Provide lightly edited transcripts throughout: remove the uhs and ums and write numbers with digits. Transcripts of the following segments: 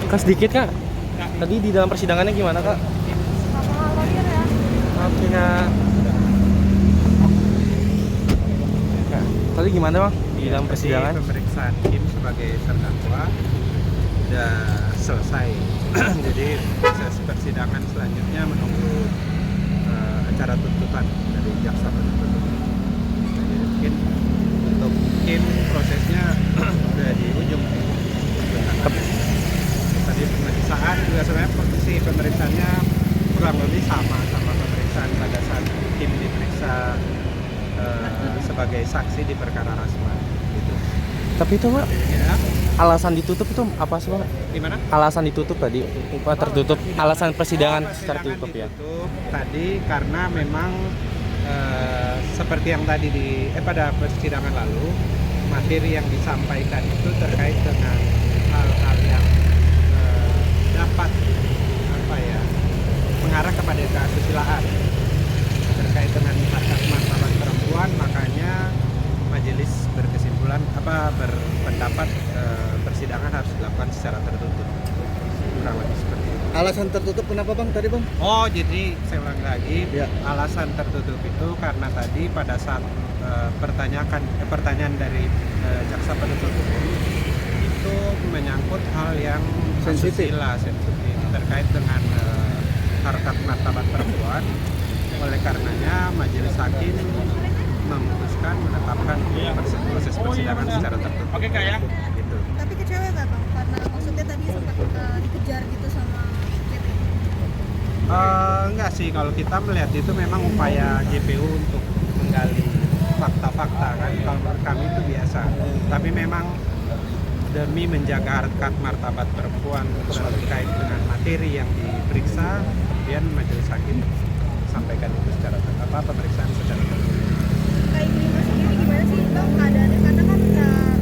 Kak sedikit Kak. Tadi di dalam persidangannya gimana Kak? Oke Kak. Kak, tadi gimana Bang di dalam persidangan? Pemeriksaan Kim sebagai terdakwa sudah selesai. Jadi proses persidangan selanjutnya menunggu acara tuntutan dari jaksa penuntut umum. Jadi mungkin untuk Kim prosesnya sudah di ujung. Tadi pemeriksaan juga sebenarnya posisi pemeriksaannya kurang lebih sama pemeriksaan pada saat Kim diperiksa sebagai saksi di perkara Rasma gitu. Tapi itu Pak, Ya, alasan ditutup itu apa sih Pak? gimana? Alasan ditutup tadi, Pak tertutup. Alasan persidangan Persidangan tertutup ya. ditutup tadi karena memang seperti yang tadi pada persidangan lalu, materi yang disampaikan itu terkait dengan hal-hal yang dapat mengarah kepada keasusilaan terkait dengan hak martabat perempuan. Makanya majelis berpendapat persidangan harus dilakukan secara tertutup, kurang lebih seperti itu. Alasan tertutup kenapa Bang tadi Bang? Oh, jadi saya ulang lagi, Ya. alasan tertutup itu karena tadi pada saat pertanyaan dari jaksa penuntut umum itu menyangkut hal yang Sensitif. sensitif terkait dengan harkat martabat perempuan. Oleh karenanya majelis hakim memutuskan menetapkan proses persidangan secara tertutup. Oke Kak ya. Gitu. Tapi kecewa nggak Bang? Karena maksudnya tadi sempat dikejar gitu sama PT. Enggak sih, kalau kita melihat itu memang upaya JPU untuk menggali fakta-fakta kan. Kalau menurut kami itu biasa. Tapi memang demi menjaga harkat martabat perempuan terkait dengan materi yang diperiksa, kemudian majelis hakim sampaikan itu secara pemeriksaan secara tertutup. Kayak Iklima sendiri gimana sih Bang keadaannya? Karena kan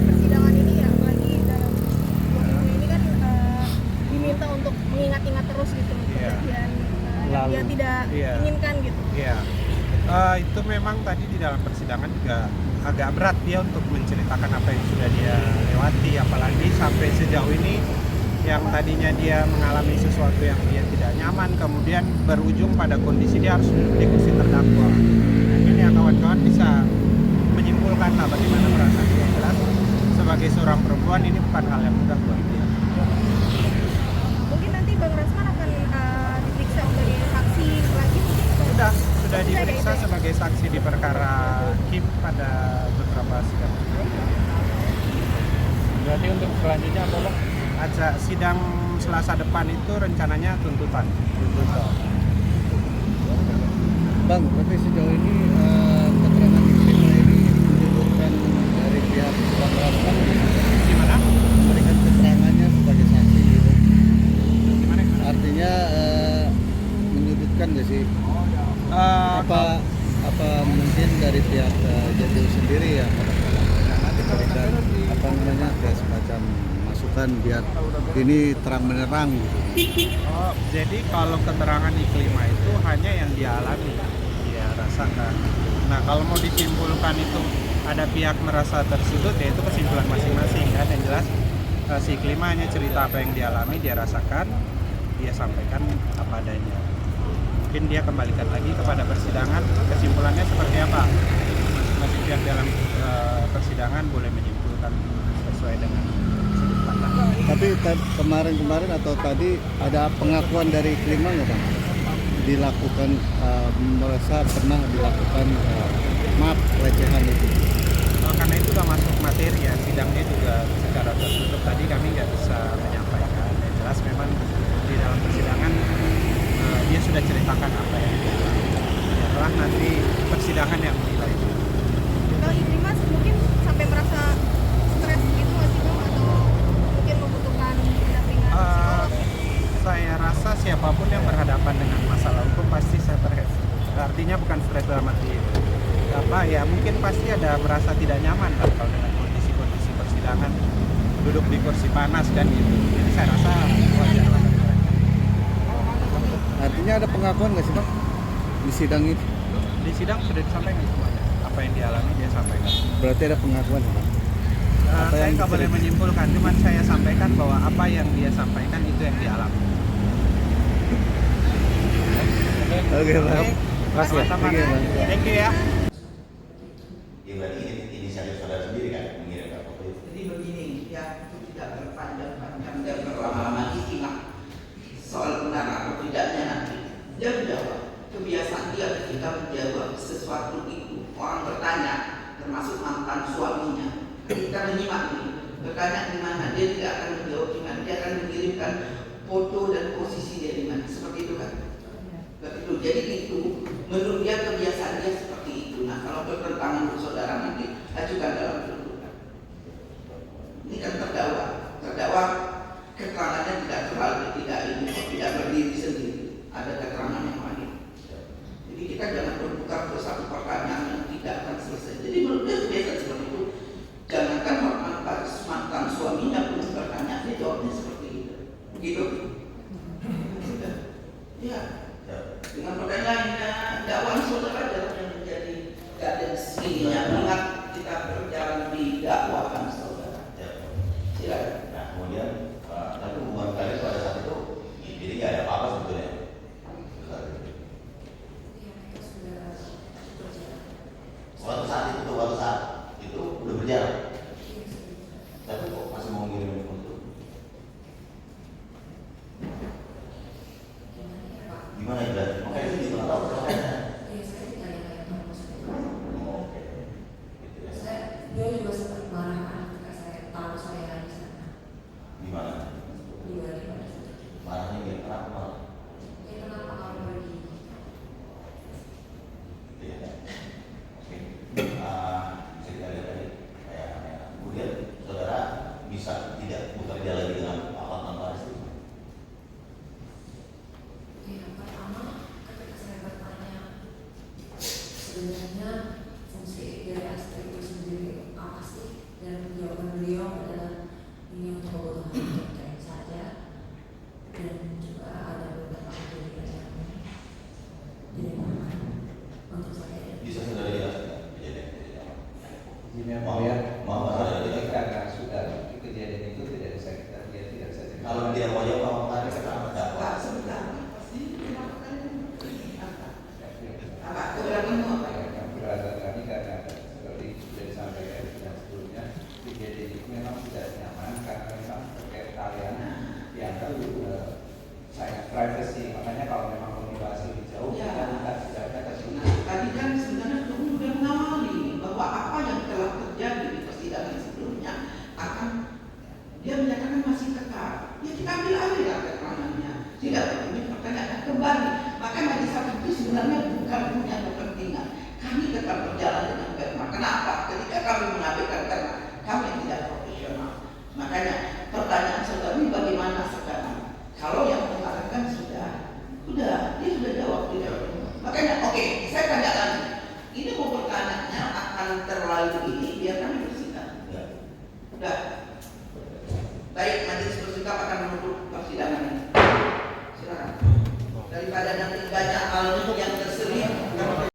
persidangan ini ya apalagi dalam 2 minggu ini kan diminta untuk mengingat-ingat terus gitu Iya. kejadian yang dia tidak Iya. inginkan gitu. Iya, itu memang tadi di dalam persidangan juga agak berat dia untuk menceritakan apa yang sudah dia lewati, apalagi sampai sejauh ini yang tadinya dia mengalami sesuatu yang dia tidak nyaman, kemudian berujung pada kondisi dia harus duduk di kursi terdakwa. Mungkin ya kawan-kawan bisa menyimpulkan lah bagaimana perasaan dia. Jelas sebagai seorang perempuan ini bukan hal yang mudah buat dia. Mungkin nanti Bang Rasman akan diperiksa sebagai saksi lagi atau Sudah diperiksa sebagai saksi di perkara Kim pada beberapa sidang. Berarti untuk selanjutnya apa Bang? Sidang Selasa depan itu rencananya tuntutan. Bang, tapi sejauh ini keterangan Iklima ini menyebutkan dari pihak Bang Rasman Gimana? memberikan keterangannya sebagai saksi gitu. Gimana? Artinya menyudutkan nggak sih? Apa mungkin dari pihak JPU sendiri ya memberikan kayak semacam masukan biar ini terang menerang gitu. Jadi kalau keterangan Iklima itu hanya yang dia alami, dia rasakan. Nah, kalau mau disimpulkan itu ada pihak merasa tersudut, ya itu kesimpulan masing-masing kan. Yang jelas si Iklima hanya cerita apa yang dia alami, dia rasakan, dia sampaikan apa adanya. Mungkin dia kembalikan lagi kepada persidangan, kesimpulannya seperti apa. Masing-masing pihak dalam persidangan boleh menyimpulkan sesuai dengan sudut pandang. Tapi kemarin atau tadi ada pengakuan dari Iklima nggak Bang? Dilakukan merasa pernah dilakukan maaf pelecehan itu. Karena itu sudah masuk materi ya, sidangnya juga secara tertutup tadi kami nggak bisa menyampaikan. Yang jelas memang di dalam persidangan dia sudah ceritakan apa yang dia alami. Setelah nanti persidangan yang menilai. kalau Iklima mungkin sampai merasa stres gitu nggak sih Bang? Atau mungkin membutuhkan pendampingan psikolog gitu? Saya rasa siapapun yang berhadapan dengan masalah hukum pasti stres. Artinya bukan stres dalam arti ya mungkin pasti ada merasa tidak nyaman kan kalau dengan kondisi persidangan duduk di kursi panas kan gitu. Jadi saya rasa wajar lah. Artinya ada pengakuan nggak sih Bang di sidang itu? Di sidang sudah disampaikan semuanya. Apa yang dialami dia sampaikan. Berarti ada pengakuan ya Bang? Saya nggak boleh menyimpulkan, cuman saya sampaikan bahwa apa yang dia sampaikan itu yang dialami. Oke, Bang. Makasih ya. Sama-sama. Oke, Bang. Thank you ya. Ya berarti ini inisiatif saudara sendiri kan mengirimkan foto itu. Jadi begini, ya itu tidak berpanjang-panjang dan berlama-lama istilah soal benar atau tidaknya nanti. Dia menjawab, kebiasaan dia ketika menjawab sesuatu itu orang bertanya, termasuk mantan suaminya. Kita menyimak ini, bertanya di mana, dia tidak akan menjawab di mana, dia akan mengirimkan foto dan posisi dia di mana, seperti itu kan? Begitu. Jadi itu menurut dia kebiasaan dia seperti itu. Nah, kalau bertentangan dengan saudara nanti ajukan dalam tuntutan. Ini kan terdakwa keterangannya tidak terlalu tidak berdiri sendiri. Ada keterangan yang lain. Jadi kita jangan berputar ke satu pertanyaan yang tidak akan selesai. Jadi menurut dia kebiasaan seperti itu. Jangankan mantan suaminya pun bertanya, dia jawabnya seperti itu. Begitu. Ya. Dengan pertanyaannya dakwaan saudara adalah yang menjadi guidance ininya, mengingat kita berjalan di dakwaan saudara. Silakan. Nah kemudian tapi hubungan kalian pada saat itu jadi nggak ada apa-apa sebetulnya. Waktu saat itu udah berjalan. Tapi kok masih mau ngirimin foto? Gimana ya berarti? Makanya itu nggak tahu makanya. Oke. Gitu ya. Dia juga sempat marah ketika saya tahu saya ada di sana. Gimana? Di Bali pada saat itu. Marahnya gimana? Kenapa marah? Ya kenapa kamu pergi? Gitu ya. Oke. Bisa kita lihat tadi kayak kemudian saudara bisa tidak bekerja lagi dengan alat tanpa itu. Ya pertama ketika saya bertanya sebenarnya fungsi dari Astri itu sendiri apa sih, dan jawaban beliau adalah ini untuk kebutuhan terkait saja, dan juga ada beberapa kejadian yang dilakukan untuk saya. Bisa saudara jelaskan kejadian-kejadian apa? Izin ya, Mau Pak ya. mau saudara jelaskan. Ketika sudah kejadian itu tidak bisa kita lihat, tidak bisa cerita. Kalau dia mau jawab mau tadi sekarang dakwah. Pak, sebentar. Pasti kenapa kalian begini? Apa keberanianmu apa? Yang berada kami karena seperti sudah disampaikan dan sebelumnya, kejadian itu memang tidak nyaman karena memang terkait kalian yang saya privacy. Makanya kalau memang mau dibahas lebih jauh, Ya. kita minta sejarahnya ke sini. Nah, tadi kan sebenarnya kamu sudah mengawali bahwa apa yang telah terjadi di persidangan sebelumnya akan dia menyatakan masih kekal. Ya kita ambil alih lah keterangannya. Tidak perlu pertanyaan kembali. Maka majelis hakim itu sebenarnya bukan punya kepentingan. Kami tetap berjalan dengan